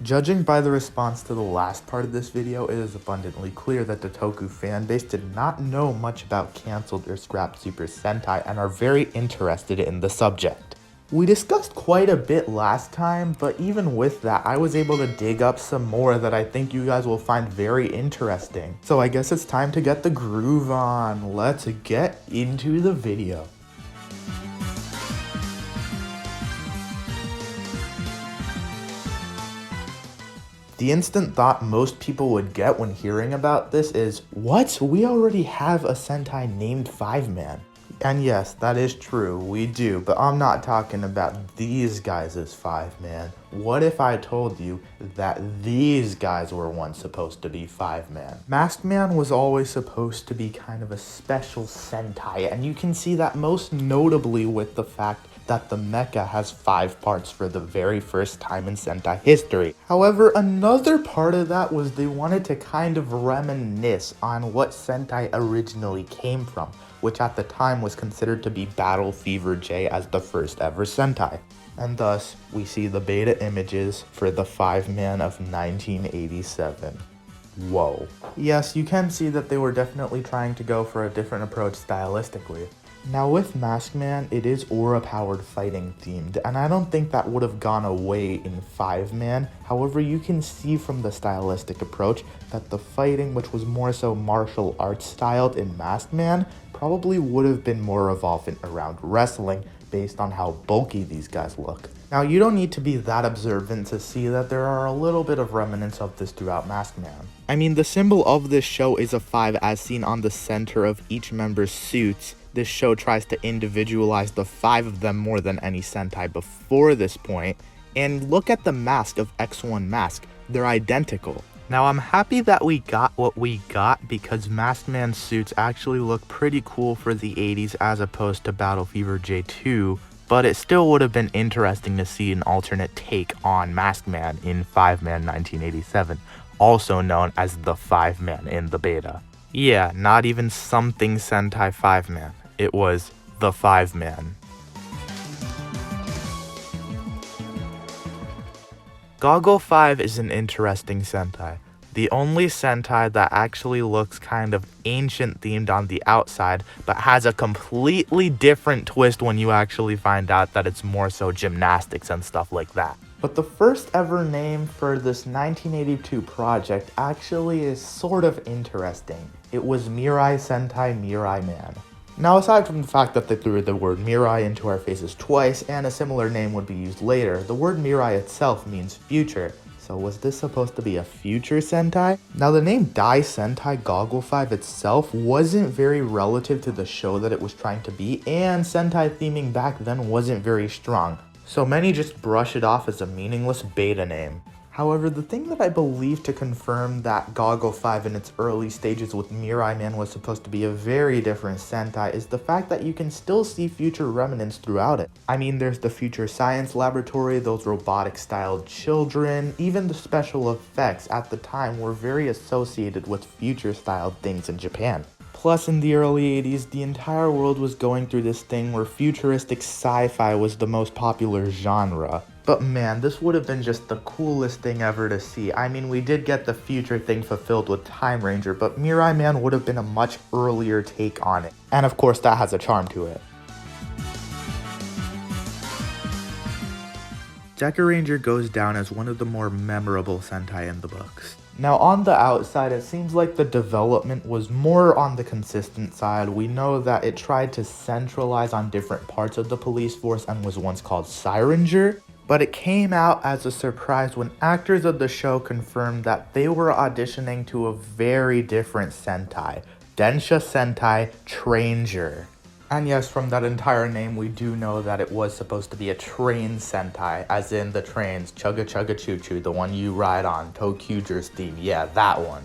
Judging by the response to the last part of this video, it is abundantly clear that the Toku fanbase did not know much about cancelled or scrapped Super Sentai and are very interested in the subject. We discussed quite a bit last time, but even with that, I was able to dig up some more that I think you guys will find very interesting. So I guess it's time to get the groove on. Let's get into the video. The instant thought most people would get when hearing about this is, what? We already have a Sentai named 5-Man. And yes, that is true, we do, but I'm not talking about these guys as 5-Man. What if I told you that these guys were once supposed to be 5-Man? Masked Man was always supposed to be kind of a special Sentai, and you can see that most notably with the fact that the mecha has 5 parts for the very first time in Sentai history. However, another part of that was they wanted to kind of reminisce on what Sentai originally came from, which at the time was considered to be Battle Fever J as the first ever Sentai. And thus, we see the beta images for the 5-Man of 1987. Whoa. Yes, you can see that they were definitely trying to go for a different approach stylistically. Now with Masked Man, it is aura-powered fighting themed, and I don't think that would have gone away in 5-Man. However, you can see from the stylistic approach that the fighting, which was more so martial arts styled in Masked Man, probably would have been more revolvent around wrestling based on how bulky these guys look. Now, you don't need to be that observant to see that there are a little bit of remnants of this throughout Masked Man. I mean, the symbol of this show is a 5 as seen on the center of each member's suits. This show tries to individualize the 5 of them more than any Sentai before this point. And look at the mask of X1 Mask, they're identical. Now I'm happy that we got what we got because Masked Man suits actually look pretty cool for the 80s as opposed to Battle Fever J2, but it still would have been interesting to see an alternate take on Masked Man in 5-Man 1987, also known as the 5-Man in the beta. Yeah, not even something Sentai 5-Man. It was the 5-Man. Goggle 5 is an interesting Sentai. The only Sentai that actually looks kind of ancient themed on the outside, but has a completely different twist when you actually find out that it's more so gymnastics and stuff like that. But the first ever name for this 1982 project actually is sort of interesting. It was Mirai Sentai Mirai Man. Now, aside from the fact that they threw the word Mirai into our faces twice, and a similar name would be used later, the word Mirai itself means future. So was this supposed to be a future Sentai? Now, the name Dai Sentai Goggle 5 itself wasn't very relative to the show that it was trying to be, and Sentai theming back then wasn't very strong. So many just brush it off as a meaningless beta name. However, the thing that I believe to confirm that Goggle 5 in its early stages with Mirai Man was supposed to be a very different Sentai is the fact that you can still see future remnants throughout it. I mean, there's the future science laboratory, those robotic-styled children, even the special effects at the time were very associated with future-styled things in Japan. Plus, in the early 80s, the entire world was going through this thing where futuristic sci-fi was the most popular genre. But man, this would have been just the coolest thing ever to see. I mean, we did get the future thing fulfilled with Time Ranger, but Mirai Man would have been a much earlier take on it. And of course, that has a charm to it. Ranger goes down as one of the more memorable Sentai in the books. Now, on the outside, it seems like the development was more on the consistent side. We know that it tried to centralize on different parts of the police force and was once called Uniranger. But it came out as a surprise when actors of the show confirmed that they were auditioning to a very different Sentai, Densha Sentai Tranger. And yes, from that entire name, we do know that it was supposed to be a train Sentai, as in the trains, Chugga Chugga Choo Choo, the one you ride on, Tokuger's theme, yeah, that one.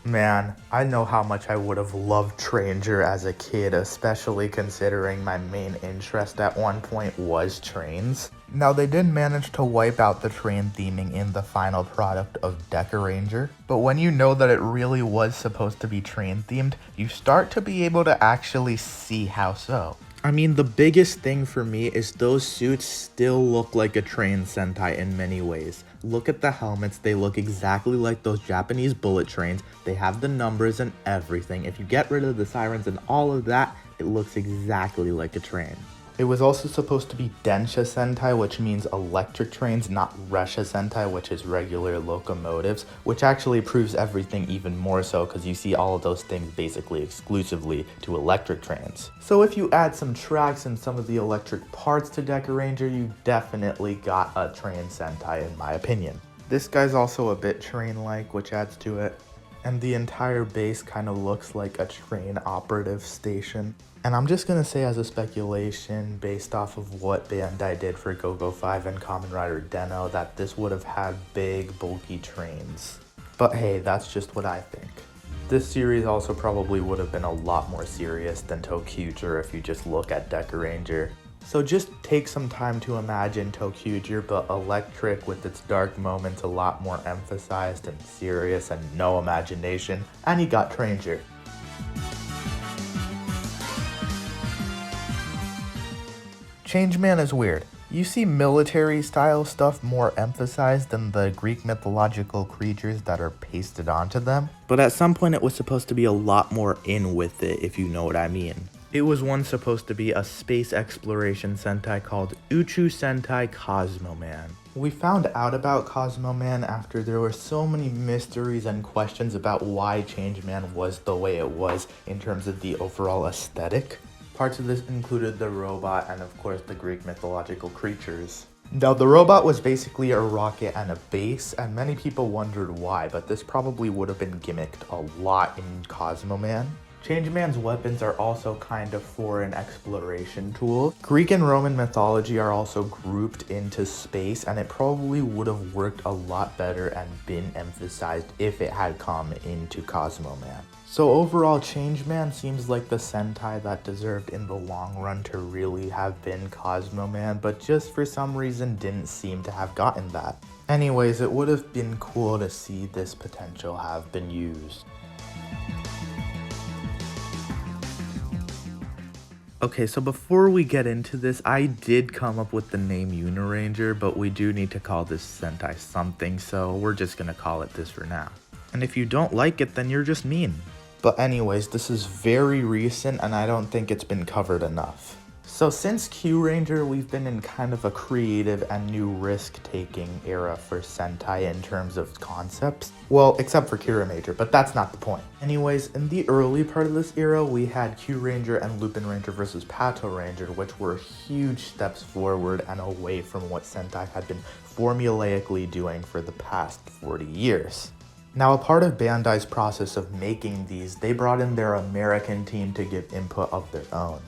Man, I know how much I would have loved Tranger as a kid, especially considering my main interest at one point was trains. Now, they did manage to wipe out the train theming in the final product of Ranger, but when you know that it really was supposed to be train themed, you start to be able to actually see how so. I mean, the biggest thing for me is those suits still look like a train Sentai in many ways. Look at the helmets, they look exactly like those Japanese bullet trains. They have the numbers and everything. If you get rid of the sirens and all of that, it looks exactly like a train. It was also supposed to be Densha Sentai, which means electric trains, not Resha Sentai, which is regular locomotives, which actually proves everything even more so because you see all of those things basically exclusively to electric trains. So if you add some tracks and some of the electric parts to Dekaranger, you definitely got a train Sentai in my opinion. This guy's also a bit train-like, which adds to it. And the entire base kind of looks like a train operative station. And I'm just gonna say as a speculation, based off of what Bandai did for Go-Go 5 and Kamen Rider Den-O, that this would have had big, bulky trains. But hey, that's just what I think. This series also probably would have been a lot more serious than ToQger if you just look at Dekaranger. So just take some time to imagine ToQger, but electric with its dark moments a lot more emphasized and serious and no imagination, and you got Tranger. Changeman is weird. You see military style stuff more emphasized than the Greek mythological creatures that are pasted onto them, but at some point it was supposed to be a lot more in with it, if you know what I mean. It was once supposed to be a space exploration Sentai called Uchu Sentai Cosmo Man. We found out about Cosmo Man after there were so many mysteries and questions about why Changeman was the way it was in terms of the overall aesthetic. Parts of this included the robot and of course the Greek mythological creatures. Now the robot was basically a rocket and a base, and many people wondered why, but this probably would have been gimmicked a lot in Cosmo Man. Changeman's weapons are also kind of foreign exploration tools. Greek and Roman mythology are also grouped into space, and it probably would have worked a lot better and been emphasized if it had come into Cosmo Man. So overall, Changeman seems like the Sentai that deserved in the long run to really have been Cosmo Man, but just for some reason didn't seem to have gotten that. Anyways, it would have been cool to see this potential have been used. Okay, so before we get into this, I did come up with the name Uniranger, but we do need to call this Sentai something, so we're just gonna call it this for now. And if you don't like it, then you're just mean. But anyways, this is very recent and I don't think it's been covered enough. So since Q-Ranger, we've been in kind of a creative and new risk-taking era for Sentai in terms of concepts. Well, except for Q-Ranger, but that's not the point. Anyways, in the early part of this era, we had Q-Ranger and Lupin Ranger versus Pato Ranger, which were huge steps forward and away from what Sentai had been formulaically doing for the past 40 years. Now, a part of Bandai's process of making these, they brought in their American team to give input of their own.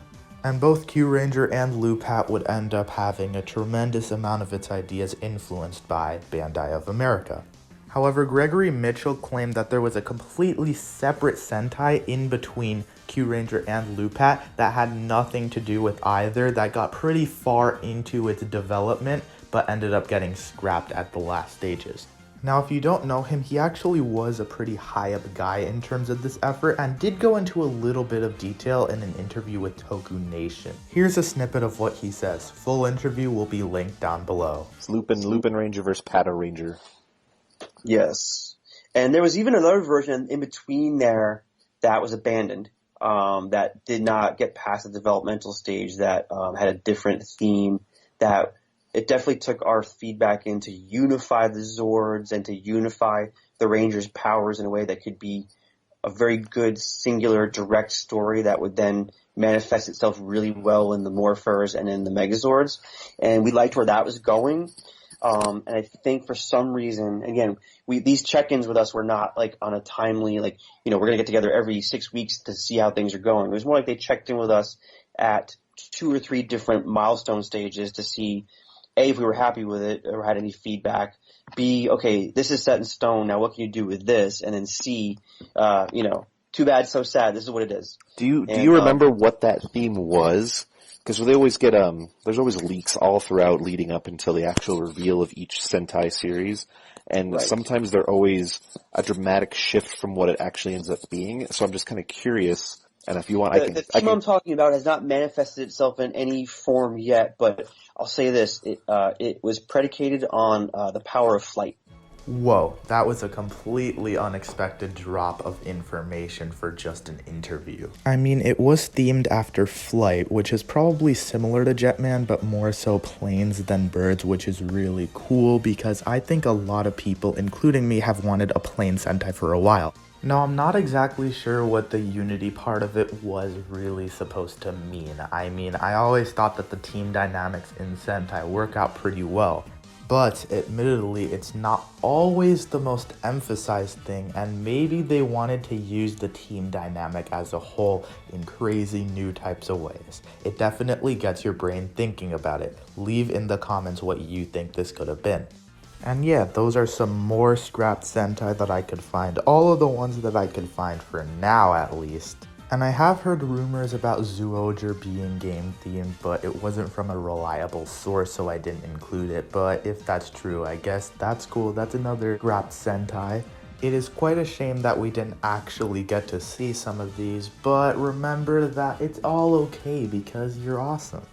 And both Q-Ranger and Lupat would end up having a tremendous amount of its ideas influenced by Bandai of America. However, Gregory Mitchell claimed that there was a completely separate Sentai in between Q-Ranger and Lupat that had nothing to do with either, that got pretty far into its development, but ended up getting scrapped at the last stages. Now, if you don't know him, he actually was a pretty high-up guy in terms of this effort and did go into a little bit of detail in an interview with Toku Nation. Here's a snippet of what he says. Full interview will be linked down below. It's Lupin Ranger versus Pato Ranger. Yes. And there was even another version in between there that was abandoned, that did not get past the developmental stage, that had a different theme, that it definitely took our feedback in to unify the Zords and to unify the Rangers' powers in a way that could be a very good, singular, direct story that would then manifest itself really well in the Morphers and in the Megazords. And we liked where that was going. And I think for some reason, again, these check-ins with us were not like on a timely, like, you know, we're going to get together every 6 weeks to see how things are going. It was more like they checked in with us at 2 or 3 different milestone stages to see, A, if we were happy with it or had any feedback. B, okay, this is set in stone. Now what can you do with this? And then C, you know, too bad, so sad. This is what it is. Do you remember what that theme was? Because they always get there's always leaks all throughout leading up until the actual reveal of each Sentai series, and Right. Sometimes they're always a dramatic shift from what it actually ends up being. So I'm just kind of curious And if you want, The theme I'm talking about has not manifested itself in any form yet, but I'll say this: it was predicated on the power of flight. Whoa, that was a completely unexpected drop of information for just an interview. I mean, it was themed after flight, which is probably similar to Jetman, but more so planes than birds, which is really cool because I think a lot of people, including me, have wanted a plane Sentai for a while. Now, I'm not exactly sure what the unity part of it was really supposed to mean. I mean, I always thought that the team dynamics in Sentai work out pretty well. But admittedly, it's not always the most emphasized thing, and maybe they wanted to use the team dynamic as a whole in crazy new types of ways. It definitely gets your brain thinking about it. Leave in the comments what you think this could have been. And yeah, those are some more scrapped Sentai that I could find. All of the ones that I could find for now, at least. And I have heard rumors about Zoojer being game themed, but it wasn't from a reliable source, so I didn't include it. But if that's true, I guess that's cool. That's another scrapped Sentai. It is quite a shame that we didn't actually get to see some of these, but remember that it's all okay because you're awesome.